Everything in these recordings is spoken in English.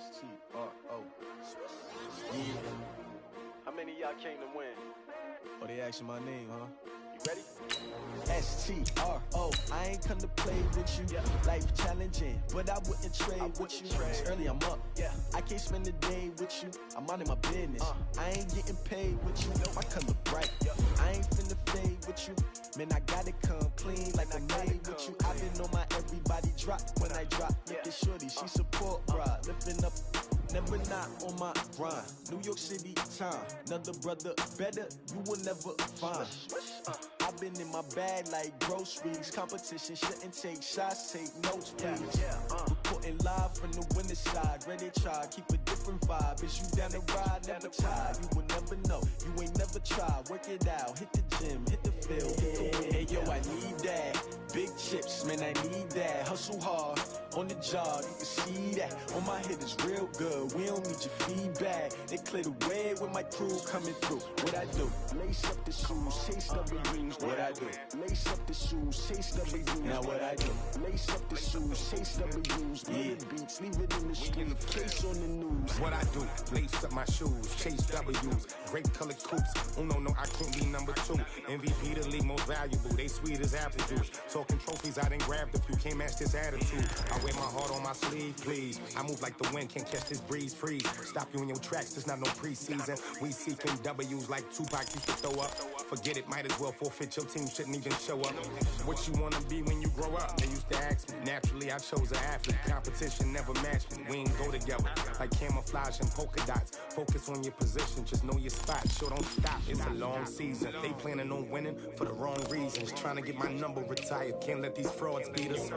S-T-R-O. Yeah. How many of y'all came to win? Oh, they asking my name, huh? You ready? S-T-R-O. I ain't come to play with you. Life challenging, but I wouldn't trade with you. It's early, I'm up. I can't spend the day with you. I'm minding my business. I ain't getting paid with you. My color bright. I ain't finna fade with you. Man, I gotta come clean like I made with you. I've been on my everybody drop when I drop. Look at shorty, she support, bruh. Lifting up, never not on my grind. New York City time, another brother better, you will never find. I've been in my bag like groceries. Competition shouldn't take shots, take notes, please. Reporting live from the winter side. Ready to try, keep a different vibe. Is you down the ride, never tired. You will never know, you ain't never tried. Work it out, hit the gym, hit the field. Hey yo, I need that. Big chips, man, I need that. Hustle hard, on the job, you can see that. On my head is real good, we don't need your feedback. They clear the way with my crew coming through. What I do? Lace up the shoes, chase W's. What I do? Lace up the shoes, chase W's. Now what I do? Lace up the shoes, chase W's. Yeah, beats, leave it in the street, case on the news. What I do? Lace up my shoes, chase W's. Great colored coops. Oh no, I can't be number 2. MVP the league most valuable. They sweet as apple juice. Talking trophies, I didn't grab the few. Can't match this attitude. I wear my heart on my sleeve, please. I move like the wind, can't catch this breeze, freeze. Stop you in your tracks, there's not no preseason. We seeking W's like Tupac used to throw up. Forget it, might as well forfeit. Your team shouldn't even show up. What you wanna be when you grow up? They used to ask me. Naturally, I chose an athlete. Competition never matched me. We ain't go together like camouflage and polka dots. Focus on your position, just know your spot. Sure, don't stop. It's a long season. They planning on winning for the wrong reasons. Trying to get my number retired. Can't let these frauds beat us.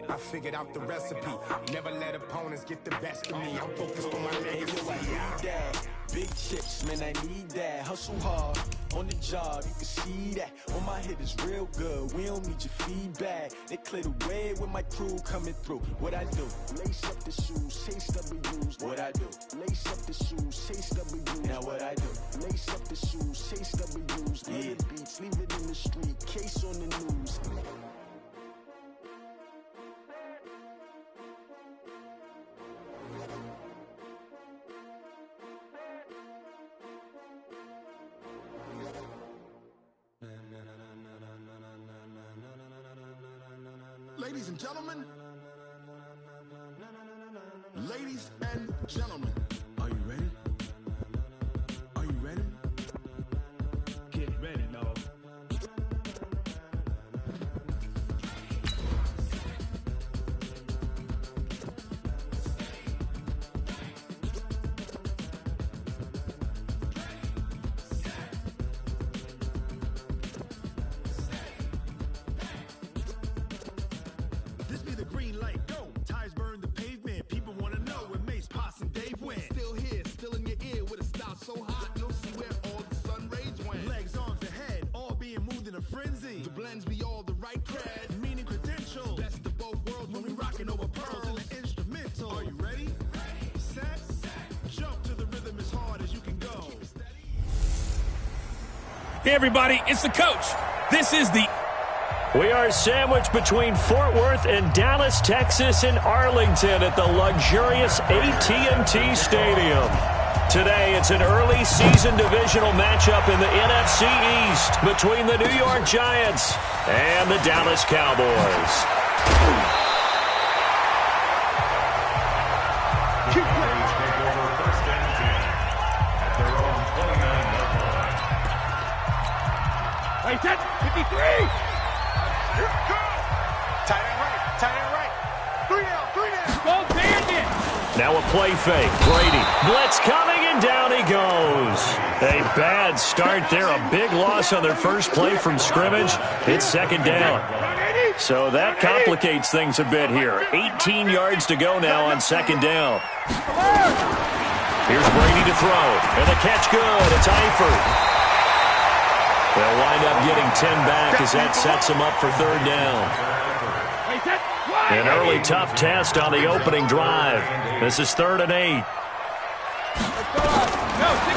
I figured out the recipe. Never let opponents get the best of me. I'm focused on my legacy. I need that. Big chips, man, I need that. Hustle hard, on the job, you can see that. On my head is real good, we don't need your feedback. They clear the way with my crew coming through. What I do? Lace up the shoes, chase W's. What I do? Lace up the shoes, chase W's. Now what I do? Lace up the shoes, chase W's. Yeah, beats, leave it in the street, case on the news. Ladies and gentlemen, ladies and gentlemen, are you ready? Are you ready? Get ready, dog. This be the green light, go. Tires burn the pavement. People want to know where Mace, Poss, and Dave went. Still here, still in your ear with a style so hot. You'll see where all the sun rays went. Legs, arms, and head, all being moved in a frenzy. The blends be all the right cred, meaning credentials. Best of both worlds when we rocking over pearls in the instrumental. Are you ready? Set, jump to the rhythm as hard as you can go. Hey, everybody, it's the coach. This is the... We are sandwiched between Fort Worth and Dallas, Texas, and Arlington at the luxurious AT&T Stadium. Today, it's an early season divisional matchup in the NFC East between the New York Giants and the Dallas Cowboys. Hey, set, 53! Tight end right. 3 down. Go Bandit! Now a play fake. Brady. Blitz coming, and down he goes. A bad start there. A big loss on their first play from scrimmage. It's second down. So that complicates things a bit here. 18 yards to go now on second down. Here's Brady to throw. And the catch good. It's Eifert. They'll wind up getting 10 back as that sets them up for third down. An early tough test on the opening drive. This is 3rd and 8.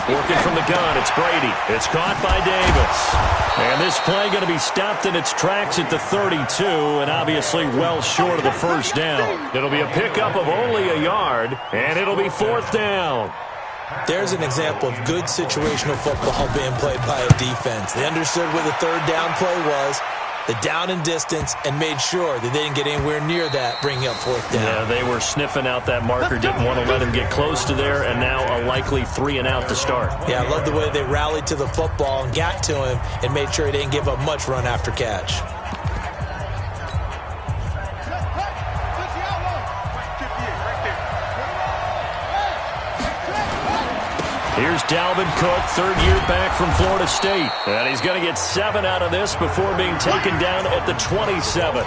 Working from the gun, it's Brady. It's caught by Davis. And this play going to be stopped in its tracks at the 32, and obviously well short of the first down. It'll be a pickup of only a yard, and it'll be 4th down. There's an example of good situational football being played by a defense. They understood where the 3rd down play was, the down and distance, and made sure that they didn't get anywhere near that, bringing up 4th down. Yeah, they were sniffing out that marker, didn't want to let him get close to there, and now a likely 3 and out to start. Yeah, I love the way they rallied to the football and got to him and made sure he didn't give up much run after catch. Here's Dalvin Cook, 3rd year back from Florida State. And he's going to get 7 out of this before being taken down at the 27.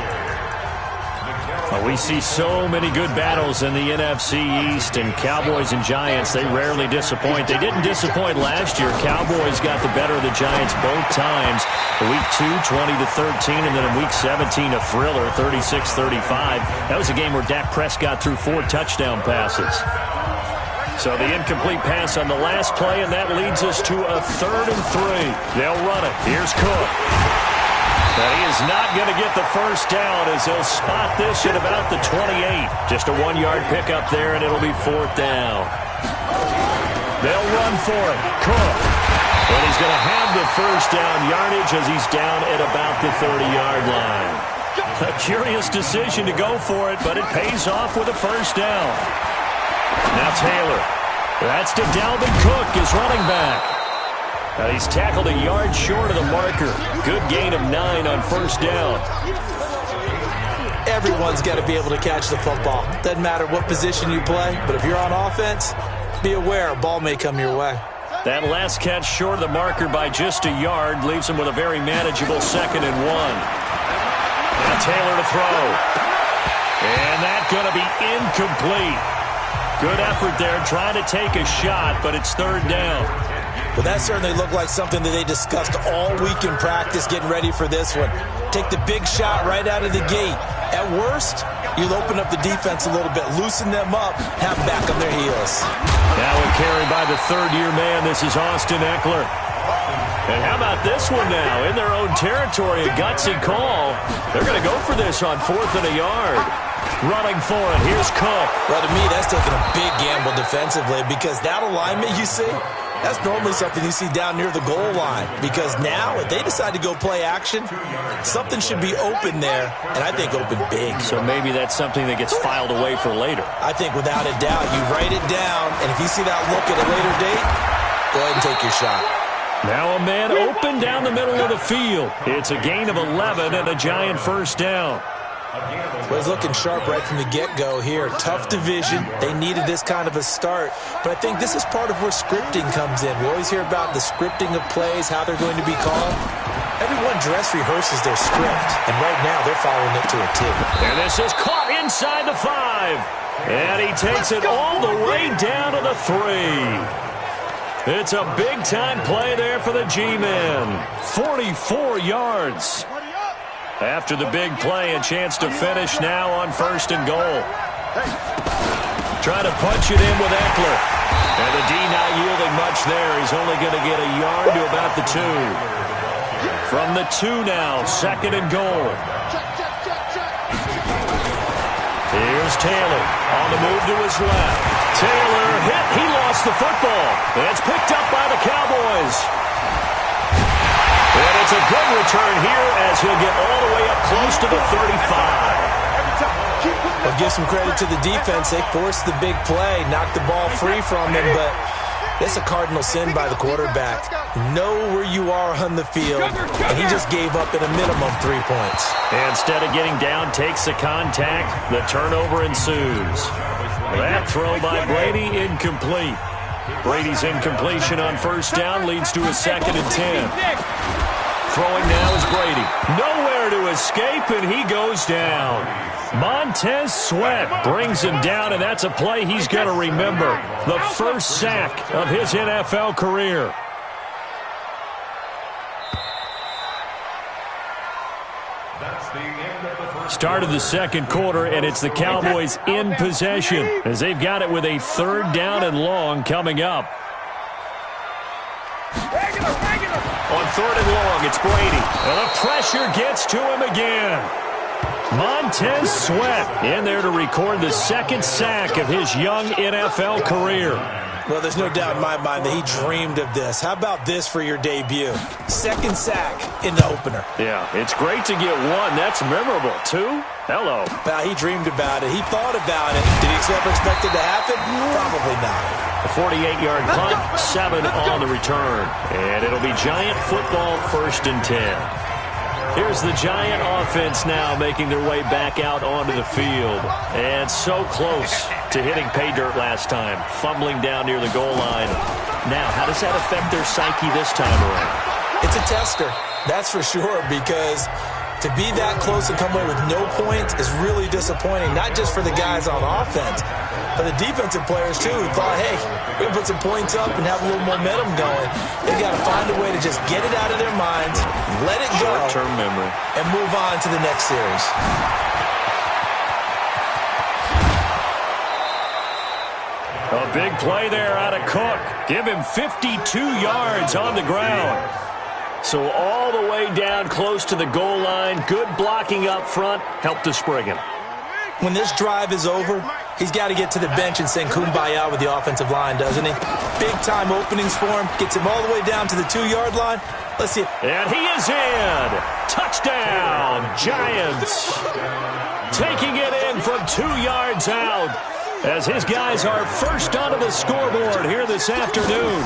We see so many good battles in the NFC East, and Cowboys and Giants, they rarely disappoint. They didn't disappoint last year. Cowboys got the better of the Giants both times. Week 2, 20-13, and then in Week 17, a thriller, 36-35. That was a game where Dak Prescott threw 4 touchdown passes. So the incomplete pass on the last play, and that leads us to a 3rd and 3. They'll run it. Here's Cook. But he is not going to get the first down as he'll spot this at about the 28. Just a 1-yard pickup there, and it'll be 4th down. They'll run for it. Cook. And he's going to have the first down yardage as he's down at about the 30-yard line. A curious decision to go for it, but it pays off with a first down. Now Taylor. That's to Dalvin Cook, his running back. He's tackled a yard short of the marker. Good gain of 9 on first down. Everyone's got to be able to catch the football. Doesn't matter what position you play, but if you're on offense, be aware a ball may come your way. That last catch short of the marker by just a yard leaves him with a very manageable 2nd and 1. Now Taylor to throw. And that's going to be incomplete. Good effort there, trying to take a shot, but it's 3rd down. Well, that certainly looked like something that they discussed all week in practice, getting ready for this one. Take the big shot right out of the gate. At worst, you'll open up the defense a little bit, loosen them up, have them back on their heels. Now a carry by the 3rd-year man. This is Austin Eckler. And how about this one now? In their own territory, a gutsy call. They're going to go for this on 4th and a yard. Running for it. Here's Cook. Well, to me, that's taking a big gamble defensively because that alignment you see, that's normally something you see down near the goal line. Because now, if they decide to go play action, something should be open there, and I think open big. So maybe that's something that gets filed away for later. I think without a doubt, you write it down, and if you see that look at a later date, go ahead and take your shot. Now a man open down the middle of the field. It's a gain of 11 and a Giant first down. Well, he's looking sharp right from the get-go here. Tough division. They needed this kind of a start. But I think this is part of where scripting comes in. We always hear about the scripting of plays, how they're going to be called. Everyone dress rehearses their script, and right now they're following it to a T. And this is caught inside the 5. And he takes it all the way down to the 3. It's a big-time play there for the G-men. 44 yards. After the big play, a chance to finish now on 1st and goal. Trying to punch it in with Eckler. And the D not yielding much there. He's only going to get a yard to about the 2. From the 2 now, 2nd and goal. Here's Taylor on the move to his left. Taylor hit. He lost the football. And it's picked up by the Cowboys. And it's a good return here as he'll get all the way up close to the 35. Well, give some credit to the defense. They forced the big play, knocked the ball free from him, but it's a cardinal sin by the quarterback. Know where you are on the field, and he just gave up at a minimum 3 points. And instead of getting down, takes the contact. The turnover ensues. That throw by Brady incomplete. Brady's incompletion on first down leads to a 2nd and 10. Throwing now is Brady. Nowhere to escape, and he goes down. Montez Sweat brings him down, and that's a play he's going to remember. The first sack of his NFL career. Start of the second quarter, and it's the Cowboys in possession as they've got it with a 3rd down and long coming up. On 3rd and long, it's Brady. And the pressure gets to him again. Montez Sweat in there to record the 2nd sack of his young NFL career. Well, there's no doubt in my mind that he dreamed of this. How about this for your debut? 2nd sack in the opener. Yeah, it's great to get 1. That's memorable. 2? Hello. Well, he dreamed about it. He thought about it. Did he ever expect it to happen? Probably not. A 48-yard punt, 7 on the return. And it'll be Giant football, 1st and 10. Here's the Giant offense now making their way back out onto the field. And so close to hitting pay dirt last time, fumbling down near the goal line. Now, how does that affect their psyche this time around? It's a tester, that's for sure, because to be that close and come away with no points is really disappointing, not just for the guys on offense, but the defensive players, too, who thought, hey, we're going to put some points up and have a little momentum going. They've got to find a way to just get it out of their minds, let it go, short-term memory, and move on to the next series. A big play there out of Cook. Give him 52 yards on the ground. So all the way down close to the goal line. Good blocking up front. Helped to spring him. When this drive is over, he's got to get to the bench and sing Kumbaya with the offensive line, doesn't he? Big-time openings for him. Gets him all the way down to the 2-yard line. Let's see it. And he is in. Touchdown, Giants. Taking it in from 2 yards out as his guys are first onto the scoreboard here this afternoon.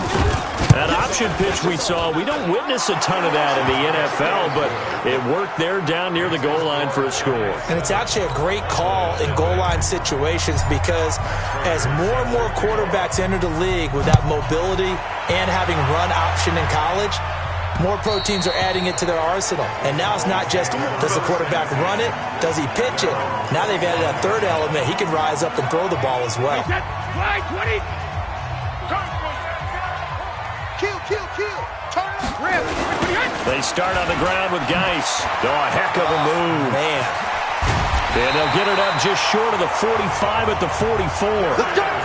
That option pitch we saw, we don't witness a ton of that in the NFL, but it worked there down near the goal line for a score. And it's actually a great call in goal line situations because as more and more quarterbacks enter the league with that mobility and having run option in college, more pro teams are adding it to their arsenal. And now it's not just, does the quarterback run it? Does he pitch it? Now they've added a 3rd element. He can rise up and throw the ball as well. They start on the ground with Geis. Oh, a heck of a move. Man. And they'll get it up just short of the 45 at the 44.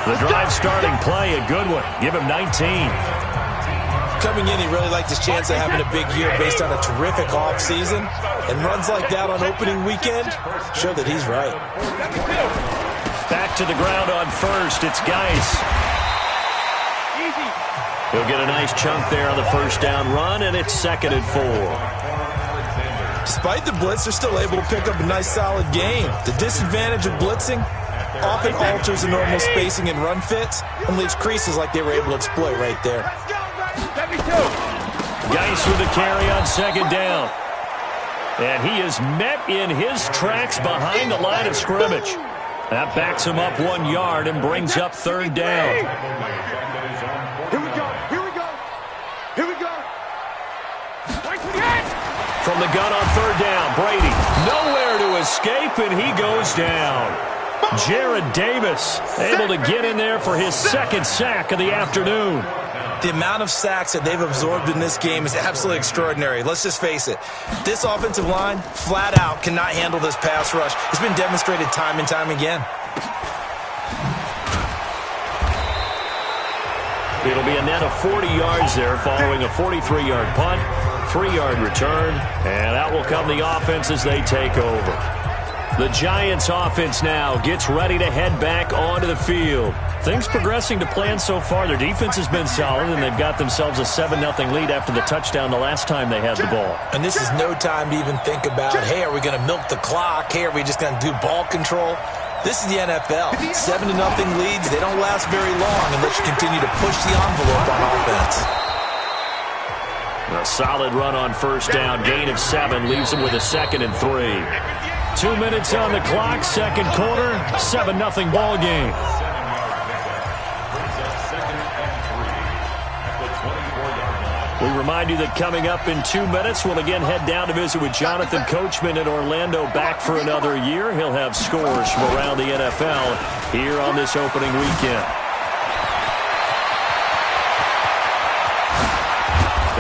The drive starting play, a good one. Give him 19. Coming in, he really liked his chance of having a big year based on a terrific offseason. And runs like that on opening weekend show that he's right. Back to the ground on 1st. It's Geis. He'll get a nice chunk there on the 1st down run, and it's 2nd and 4. Despite the blitz, they're still able to pick up a nice, solid game. The disadvantage of blitzing often alters the normal spacing and run fits and leaves creases like they were able to exploit right there. Geis with the carry on 2nd down. And he is met in his tracks behind the line of scrimmage. That backs him up 1 yard and brings up 3rd down. Here we go. Here we go. Here we go. From the gun on 3rd down, Brady nowhere to escape, and he goes down. Jared Davis able to get in there for his 2nd sack of the afternoon. The amount of sacks that they've absorbed in this game is absolutely extraordinary. Let's just face it. This offensive line, flat out, cannot handle this pass rush. It's been demonstrated time and time again. It'll be a net of 40 yards there following a 43-yard punt, 3-yard return, and out will come the offense as they take over. The Giants offense now gets ready to head back onto the field. Things progressing to plan so far. Their defense has been solid, and they've got themselves a 7-0 lead after the touchdown the last time they had the ball. And this is no time to even think about, hey, are we going to milk the clock? Hey, are we just going to do ball control? This is the NFL. 7-0 leads, they don't last very long unless you continue to push the envelope on offense. A solid run on 1st down. Gain of 7 leaves them with a 2nd and 3. 2 minutes on the clock, 2nd quarter, 7-0 ball game. We remind you that coming up in 2 minutes, we'll again head down to visit with Jonathan Coachman in Orlando, back for another year. He'll have scores from around the NFL here on this opening weekend.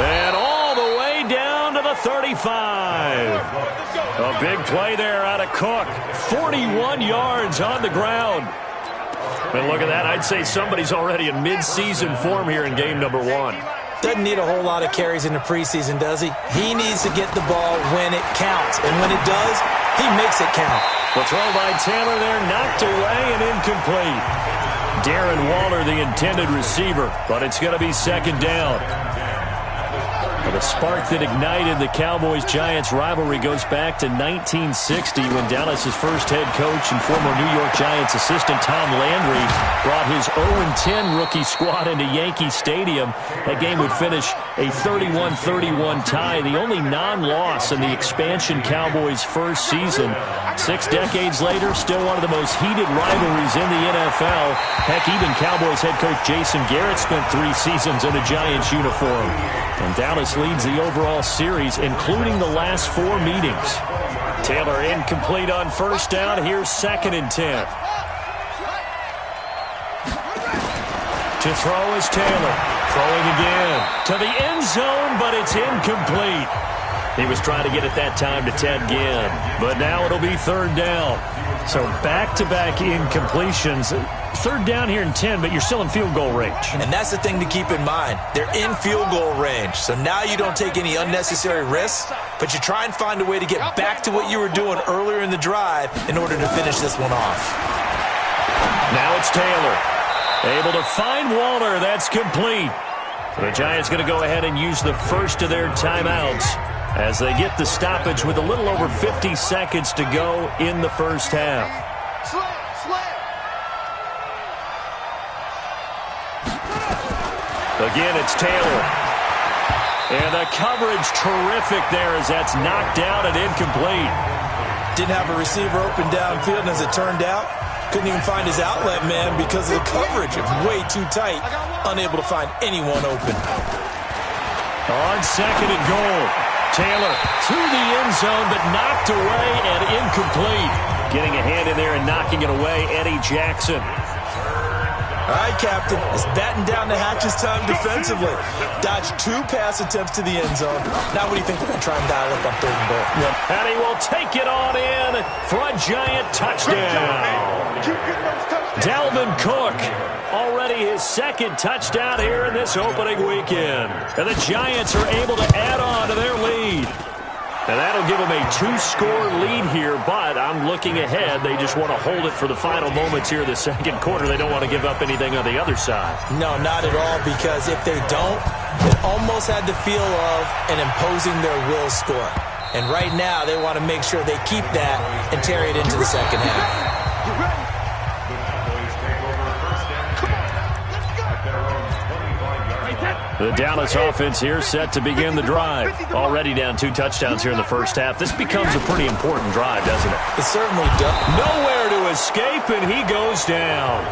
And all the way down to the the 35. A big play there out of Cook. 41 yards on the ground. And look at that. I'd say somebody's already in mid-season form here in game number 1. Doesn't need a whole lot of carries in the preseason, does he? He needs to get the ball when it counts. And when it does, he makes it count. The throw by Taylor there, knocked away and incomplete. Darren Waller, the intended receiver, but it's going to be second down. The spark that ignited the Cowboys-Giants rivalry goes back to 1960 when Dallas's first head coach and former New York Giants assistant Tom Landry brought his 0-10 rookie squad into Yankee Stadium. That game would finish a 31-31 tie, the only non-loss in the expansion Cowboys' first season. 6 decades later, still one of the most heated rivalries in the NFL. Heck, even Cowboys head coach Jason Garrett spent 3 seasons in a Giants uniform. And Dallas leads the overall series, including the last 4 meetings. Taylor incomplete on first down. Here's 2nd and 10. To throw is Taylor. Throwing again to the end zone, but it's incomplete. He was trying to get it that time to Ted Ginn, but now it'll be 3rd down. So back-to-back incompletions. 3rd down here in 10, but you're still in field goal range. And that's the thing to keep in mind. They're in field goal range. So now you don't take any unnecessary risks, but you try and find a way to get back to what you were doing earlier in the drive in order to finish this one off. Now it's Taylor. Able to find Waller. That's complete. The Giants going to go ahead and use the first of their timeouts as they get the stoppage with a little over 50 seconds to go in the first half. Again, it's Taylor. And the coverage terrific there as that's knocked down and incomplete. Didn't have a receiver open downfield, and as it turned out, couldn't even find his outlet man because of the coverage. It was way too tight, unable to find anyone open. On 2nd and goal, Taylor to the end zone, but knocked away and incomplete. Getting a hand in there and knocking it away, Eddie Jackson. All right, Captain, it's batten down the hatches time defensively. Dodged 2 pass attempts to the end zone. Now what do you think they're going to try and dial up on 3rd and goal? And he will take it on in for a Giant touchdown. Dalvin Cook, already his 2nd touchdown here in this opening weekend. And the Giants are able to add on to their lead. And that'll give them a 2-score lead here, but I'm looking ahead. They just want to hold it for the final moments here in the 2nd quarter. They don't want to give up anything on the other side. No, not at all, because if they don't, it almost had the feel of an imposing their will score. And right now, they want to make sure they keep that and carry it into the second half. The Dallas offense here set to begin the drive. Already down 2 touchdowns here in the first half. This becomes a pretty important drive, doesn't it? It certainly does. Nowhere to escape, and he goes down.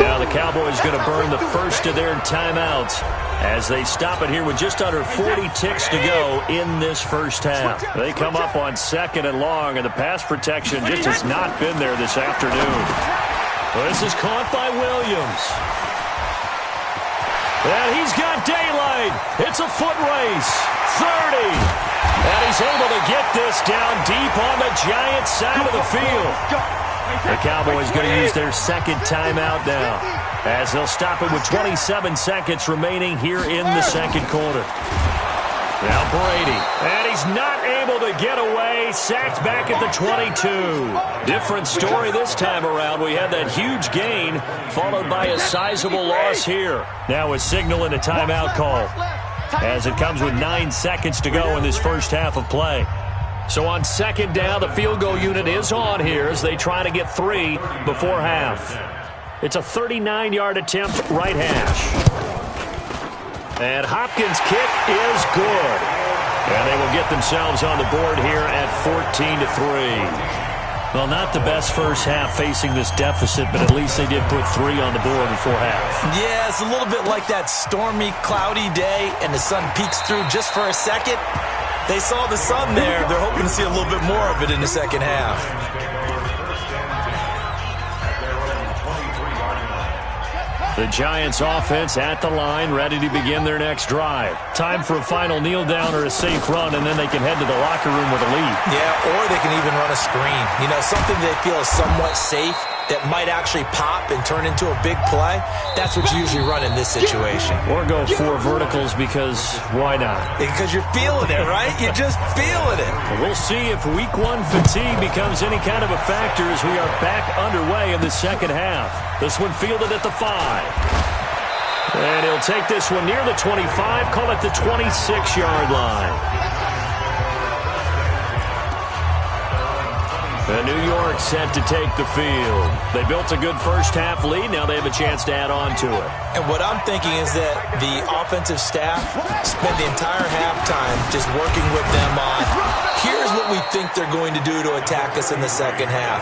Now the Cowboys going to burn the first of their timeouts as they stop it here with just under 40 ticks to go in this first half. They come up on 2nd and long, and the pass protection just has not been there this afternoon. Well, this is caught by Williams. And he's got daylight. It's a foot race. 30. And he's able to get this down deep on the Giants' side of the field. The Cowboys going to use their 2nd timeout now as they'll stop it with 27 seconds remaining here in the 2nd quarter. Now Brady, and he's not able to get away. Sacked back at the 22. Different story this time around. We had that huge gain followed by a sizable loss here. Now a signal and a timeout call as it comes with 9 seconds to go in this first half of play. So on 2nd down, the field goal unit is on here as they try to get 3 before half. It's a 39-yard attempt, right hash. And Hopkins' kick is good. And they will get themselves on the board here at 14-3. Well, not the best first half facing this deficit, but at least they did put 3 on the board before half. Yeah, it's a little bit like that stormy, cloudy day, and the sun peeks through just for a second. They saw the sun there. They're hoping to see a little bit more of it in the second half. The The Giants offense at the line, ready to begin their next drive. Time for a final kneel down or a safe run, and then they can head to the locker room with a lead. Yeah, or they can even run a screen. You know, something they feel is somewhat safe that might actually pop and turn into a big play. That's what you usually run in this situation. Or go 4 verticals because why not? Because you're feeling it, right? You're just feeling it. We'll see if week 1 fatigue becomes any kind of a factor as we are back underway in the second half. This one fielded at the 5. And he'll take this one near the 25, call it the 26-yard line. And New York set to take the field. They built a good first-half lead. Now they have a chance to add on to it. And what I'm thinking is that the offensive staff spent the entire halftime just working with them on, here's what we think they're going to do to attack us in the second half.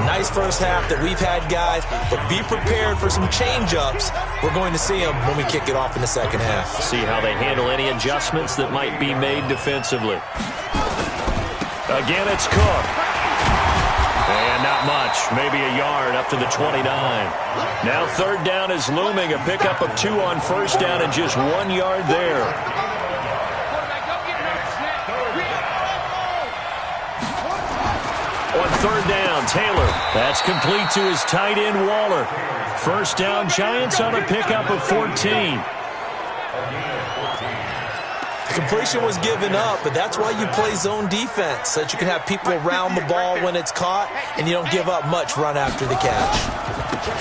Nice first half that we've had, guys, but be prepared for some change-ups. We're going to see them when we kick it off in the second half. See how they handle any adjustments that might be made defensively. Again, it's Cook. And not much, maybe a yard up to the 29. Now third down is looming, a pickup of 2 on first down and just 1 yard there. On third down, Taylor. That's complete to his tight end, Waller. First down, Giants on a pickup of 14. Completion was given up, but that's why you play zone defense, so that you can have people around the ball when it's caught, and you don't give up much run after the catch.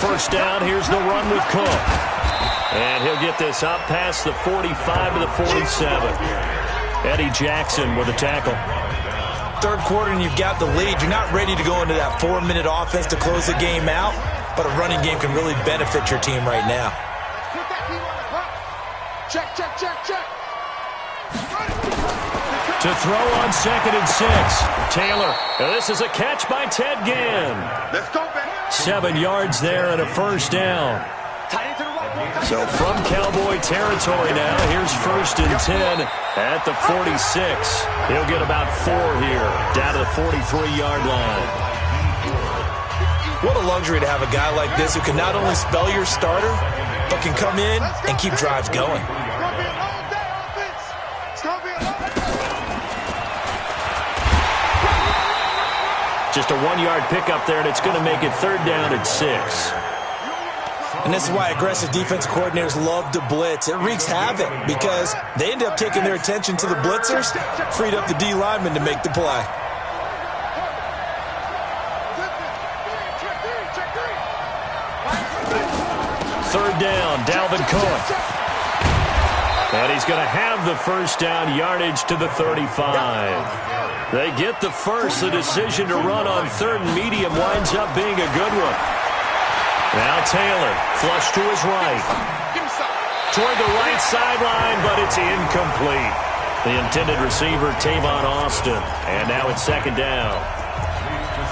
First down, here's the run with Cook. And he'll get this up past the 45 to the 47. Eddie Jackson with a tackle. Third quarter, and you've got the lead. You're not ready to go into that 4-minute offense to close the game out, but a running game can really benefit your team right now. Check, check, check, check. To throw on 2nd and 6. Taylor. This is a catch by Ted Ginn. Let's go, man. 7 yards there and a first down. So from Cowboy territory now, here's 1st and 10 at the 46. He'll get about 4 here, down to the 43-yard line. What a luxury to have a guy like this who can not only spell your starter, but can come in and keep drives going. Just a 1-yard pickup there, and it's going to make it third down at 6. And this is why aggressive defense coordinators love to blitz. It wreaks havoc because they end up taking their attention to the blitzers, freed up the D lineman to make the play. Third down, Dalvin Cook. And he's going to have the first down, yardage to the 35. They get the first. The decision to run on third and medium winds up being a good one. Now Taylor, flush to his right. Toward the right sideline, but it's incomplete. The intended receiver, Tavon Austin. And now it's 2nd down.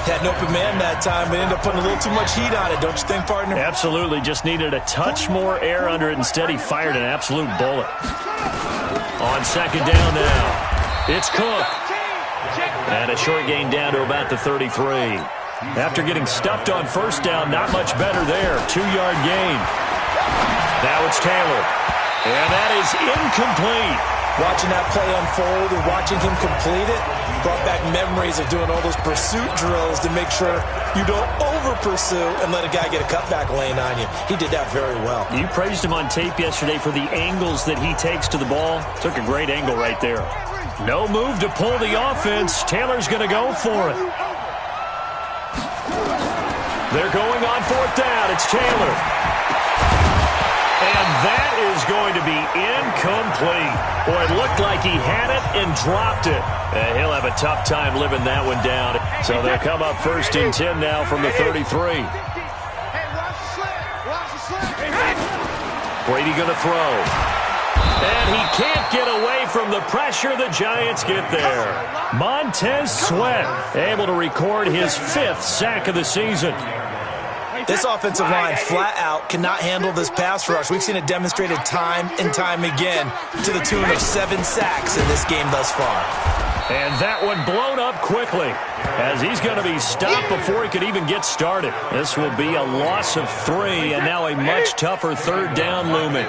Had an open man that time, but ended up putting a little too much heat on it, don't you think, partner? Absolutely. Just needed a touch more air under it. Instead, he fired an absolute bullet. On 2nd down now, it's Cook. And a short gain down to about the 33. After getting stuffed on first down, not much better there. 2-yard gain. Now it's Taylor. And that is incomplete. Watching that play unfold and watching him complete it brought back memories of doing all those pursuit drills to make sure you don't over-pursue and let a guy get a cutback lane on you. He did that very well. You praised him on tape yesterday for the angles that he takes to the ball. Took a great angle right there. No move to pull the offense. Taylor's going to go for it. They're going on 4th down. It's Taylor. And that is going to be incomplete. Boy, it looked like he had it and dropped it. And he'll have a tough time living that one down. So they'll come up 1st and 10 now from the 33. Brady going to throw. And he can't get away from the pressure. The Giants get there. Montez Sweat able to record his 5th sack of the season. This offensive line flat out cannot handle this pass rush. We've seen it demonstrated time and time again to the tune of 7 sacks in this game thus far. And that one blown up quickly as he's going to be stopped before he could even get started. This will be a loss of 3, and now a much tougher third down looming.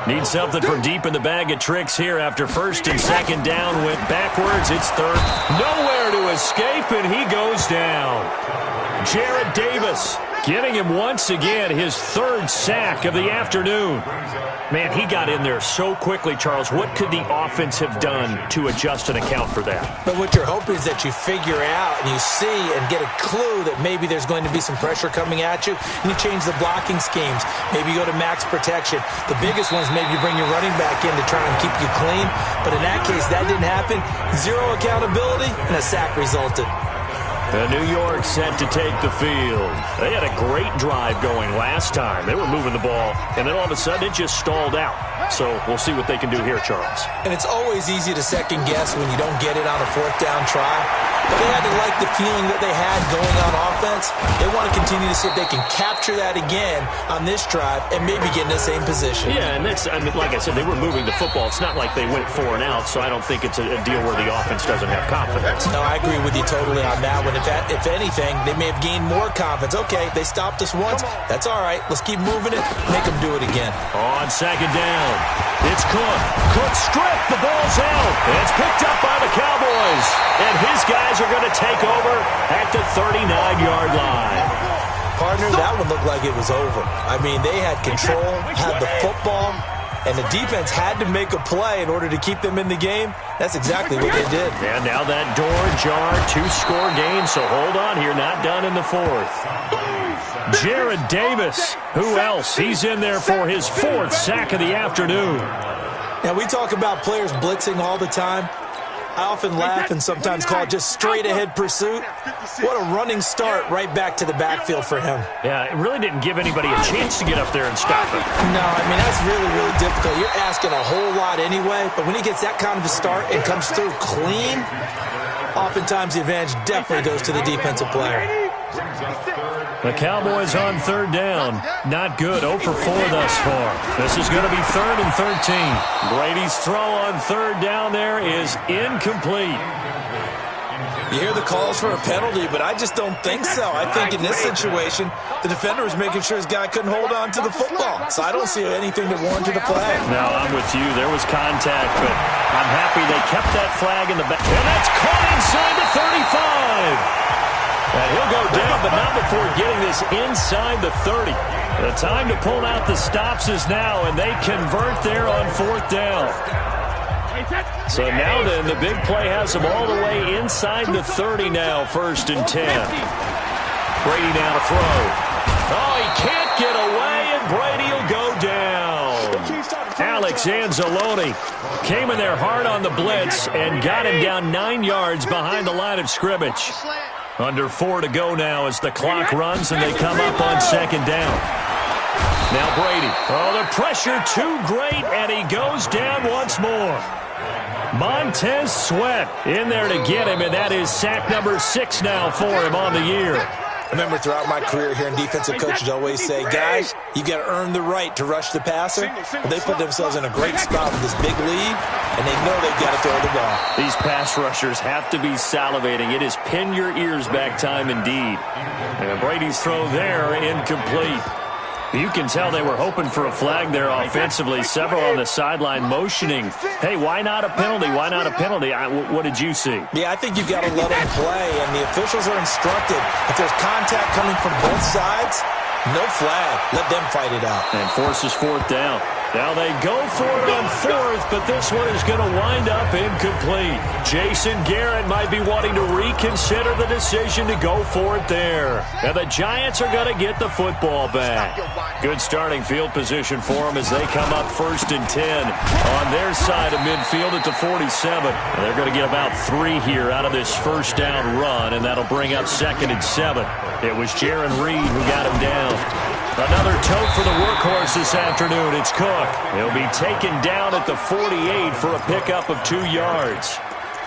Need something from deep in the bag of tricks here after first and second down went backwards. It's third. Nowhere to escape, and he goes down. Jarrett Davis getting him once again his third sack of the afternoon. Man, he got in there so quickly, Charles. What could the offense have done to adjust and account for that? But what you're hoping is that you figure out and you see and get a clue that maybe there's going to be some pressure coming at you, and you change the blocking schemes. Maybe you go to max protection. The biggest one is maybe you bring your running back in to try and keep you clean. But in that case, that didn't happen. Zero accountability, and a sack resulted. And New York set to take the field. They had a great drive going last time. They were moving the ball, and then all of a sudden it just stalled out. So we'll see what they can do here, Charles. And it's always easy to second guess when you don't get it on a fourth down try. But they had to like the feeling that they had going on offense. They want to continue to see if they can capture that again on this drive and maybe get in the same position. Yeah, and that's, I mean, like I said, they were moving the football. It's not like they went 4 and out, so I don't think it's a deal where the offense doesn't have confidence. No, I agree with you totally on that one. If anything, they may have gained more confidence. Okay, they stopped us once. That's all right. Let's keep moving it. Make them do it again. On second down, it's Cook. Cook stripped. The ball's out. It's picked up by the Cowboys. And his guys are going to take over at the 39-yard line. Partner, that one looked like it was over. I mean, they had control, had the football, and the defense had to make a play in order to keep them in the game. That's exactly what they did. And now that door jar, 2-score game, so hold on here, not done in the fourth. Jarrett Davis, who else? He's in there for his 4th sack of the afternoon. Now, we talk about players blitzing all the time. I often laugh and sometimes call it just straight-ahead pursuit. What a running start right back to the backfield for him. Yeah, it really didn't give anybody a chance to get up there and stop him. No, I mean, that's really, really difficult. You're asking a whole lot anyway, but when he gets that kind of a start and comes through clean, oftentimes the advantage definitely goes to the defensive player. The Cowboys on third down. Not good. 0 for 4 thus far. This is going to be 3rd and 13. Brady's throw on third down there is incomplete. You hear the calls for a penalty, but I just don't think so. I think in this situation, the defender was making sure his guy couldn't hold on to the football. So I don't see anything that warranted a flag. No, I'm with you. There was contact, but I'm happy they kept that flag in the back. And that's caught inside the 35. And he'll go down, but not before getting this inside the 30. The time to pull out the stops is now, and they convert there on 4th down. So now then, the big play has them all the way inside the 30 now, 1st and 10. Brady now to throw. Oh, he can't get away, and Brady will go down. Alex Anzalone came in there hard on the blitz and got him down 9 yards behind the line of scrimmage. Under 4 to go now as the clock runs and they come up on 2nd down. Now Brady. Oh, the pressure too great, and he goes down once more. Montez Sweat in there to get him, and that is sack number 6 now for him on the year. I remember throughout my career here in defensive coaches always say, guys, you got to earn the right to rush the passer. But they put themselves in a great spot with this big lead, and they know they've got to throw the ball. These pass rushers have to be salivating. It is pin your ears back time indeed. And Brady's throw there incomplete. You can tell they were hoping for a flag there offensively. Several on the sideline motioning. Hey, why not a penalty? Why not a penalty? What did you see? Yeah, I think you've got to let them play, and the officials are instructed. If there's contact coming from both sides, no flag. Let them fight it out. And forces 4th down. Now they go for it on 4th, but this one is going to wind up incomplete. Jason Garrett might be wanting to reconsider the decision to go for it there. And the Giants are going to get the football back. Good starting field position for them as they come up 1st and 10 on their side of midfield at the 47. And they're going to get about 3 here out of this 1st down run, and that'll bring up 2nd and 7. It was Jaron Reed who got him down. Another tote for the workhorse this afternoon. It's Cook. He'll be taken down at the 48 for a pickup of 2 yards.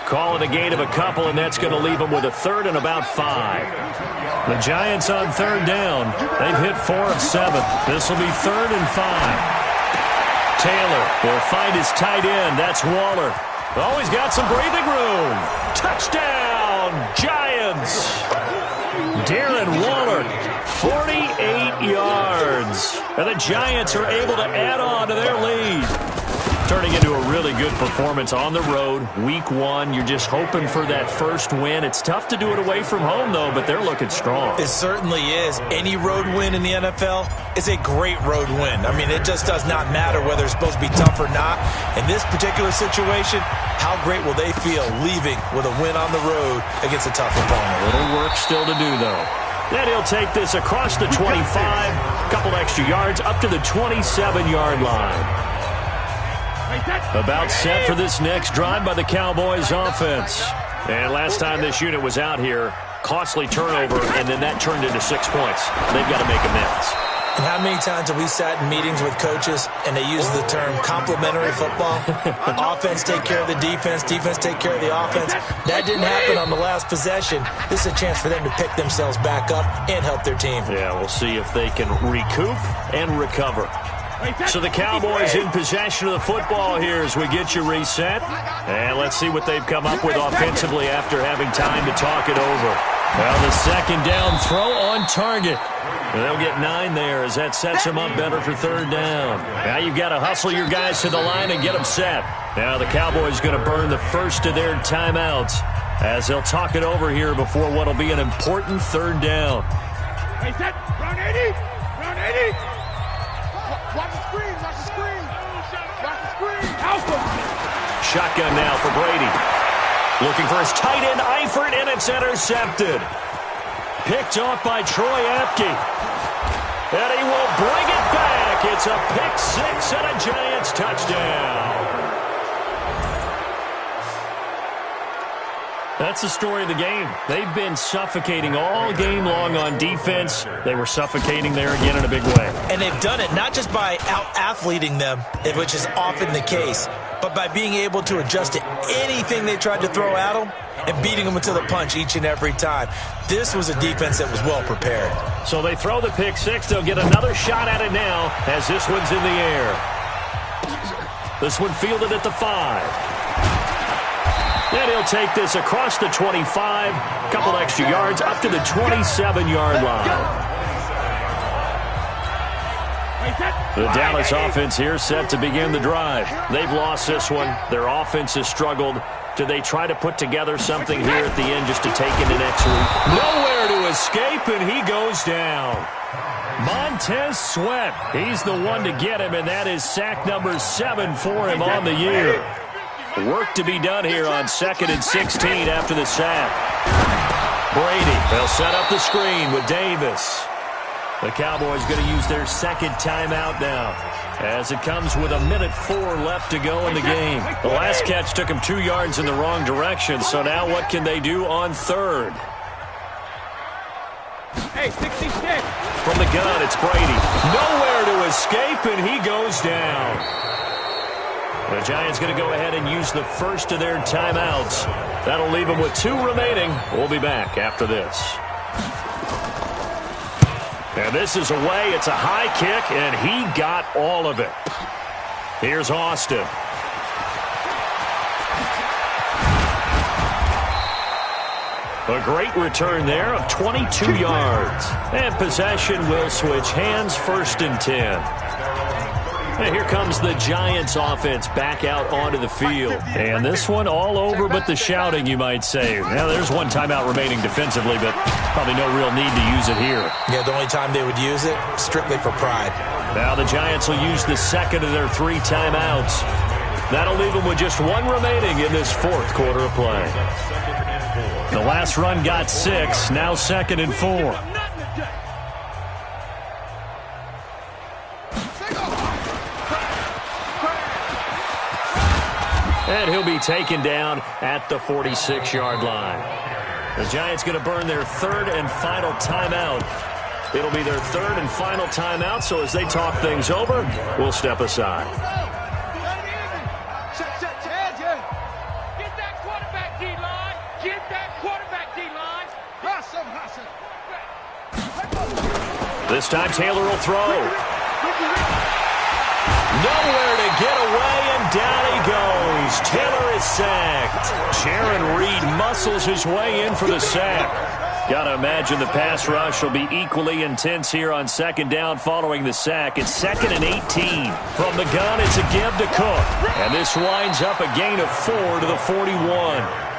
Call it a gain of a couple, and that's going to leave him with a 3rd and about 5. The Giants on 3rd down. They've hit 4 of 7. This will be 3rd and 5. Taylor will find his tight end. That's Waller. Oh, he's got some breathing room. Touchdown, Giants. Darren Waller, 48 yards. And the Giants are able to add on to their lead. Turning into a really good performance on the road. Week 1, you're just hoping for that first win. It's tough to do it away from home, though, but they're looking strong. It certainly is. Any road win in the NFL is a great road win. I mean, it just does not matter whether it's supposed to be tough or not. In this particular situation, how great will they feel leaving with a win on the road against a tough opponent? A little work still to do, though. Then he'll take this across the 25, couple extra yards, up to the 27-yard line. About set for this next drive by the Cowboys offense. And last time this unit was out here, costly turnover, and then that turned into 6 points. They've got to make amends. And how many times have we sat in meetings with coaches and they use the term complementary football? Offense take care of the defense, defense take care of the offense. That didn't happen on the last possession. This is a chance for them to pick themselves back up and help their team. Yeah, we'll see if they can recoup and recover. So the Cowboys in possession of the football here as we get you reset. And let's see what they've come up with offensively after having time to talk it over. Well, the second down throw on target. And they'll get 9 there as that sets them up better for third down. Now you've got to hustle your guys to the line and get them set. Now the Cowboys going to burn the first of their timeouts as they'll talk it over here before what will be an important third down. Hey, set. Round 80. Round 80. Watch the screen, watch the screen. Watch the screen. Alpha. Shotgun now for Brady. Looking for his tight end, Eifert, and it's intercepted. Picked off by Troy Apke. And he will bring it back. It's a pick 6 and a Giants touchdown. That's the story of the game. They've been suffocating all game long on defense. They were suffocating there again in a big way. And they've done it not just by out-athleting them, which is often the case, but by being able to adjust to anything they tried to throw at them and beating them into the punch each and every time. This was a defense that was well prepared. So they throw the pick 6. They'll get another shot at it now as this one's in the air. This one fielded at the 5. Then he'll take this across the 25, couple extra yards, up to the 27-yard line. The Dallas offense here set to begin the drive. They've lost this one. Their offense has struggled. Do they try to put together something here at the end just to take into next week? Nowhere to escape, and he goes down. Montez Sweat, he's the one to get him, and that is sack number 7 for him on the year. Work to be done here on 2nd and 16 after the sack. Brady, they'll set up the screen with Davis. The Cowboys going to use their second timeout now as it comes with 1:04 left to go in the game. The last catch took him 2 yards in the wrong direction, so now what can they do on third? Hey, 66. From the gun, it's Brady. Nowhere to escape, and he goes down. The Giants going to go ahead and use the first of their timeouts. That'll leave them with 2 remaining. We'll be back after this. And this is away. It's a high kick, and he got all of it. Here's Austin. A great return there of 22 yards. And possession will switch hands, 1st and 10. And here comes the Giants offense back out onto the field. And this one all over but the shouting, you might say. Now, there's one timeout remaining defensively, but probably no real need to use it here. Yeah, the only time they would use it, strictly for pride. Now the Giants will use the second of their 3 timeouts. That'll leave them with just 1 remaining in this 4th quarter of play. The last run got 6, now 2nd and 4. And he'll be taken down at the 46-yard line. The Giants going to burn their 3rd and final timeout. It'll be their 3rd and final timeout, so as they talk things over, we'll step aside. Get that quarterback D-line. Get that quarterback D-line. This time Taylor will throw. Nowhere to get away, and down he goes. Taylor is sacked. Jaron Reed muscles his way in for the sack. Got to imagine the pass rush will be equally intense here on second down following the sack. It's 2nd and 18. From the gun, it's a give to Cook. And this winds up a gain of 4 to the 41.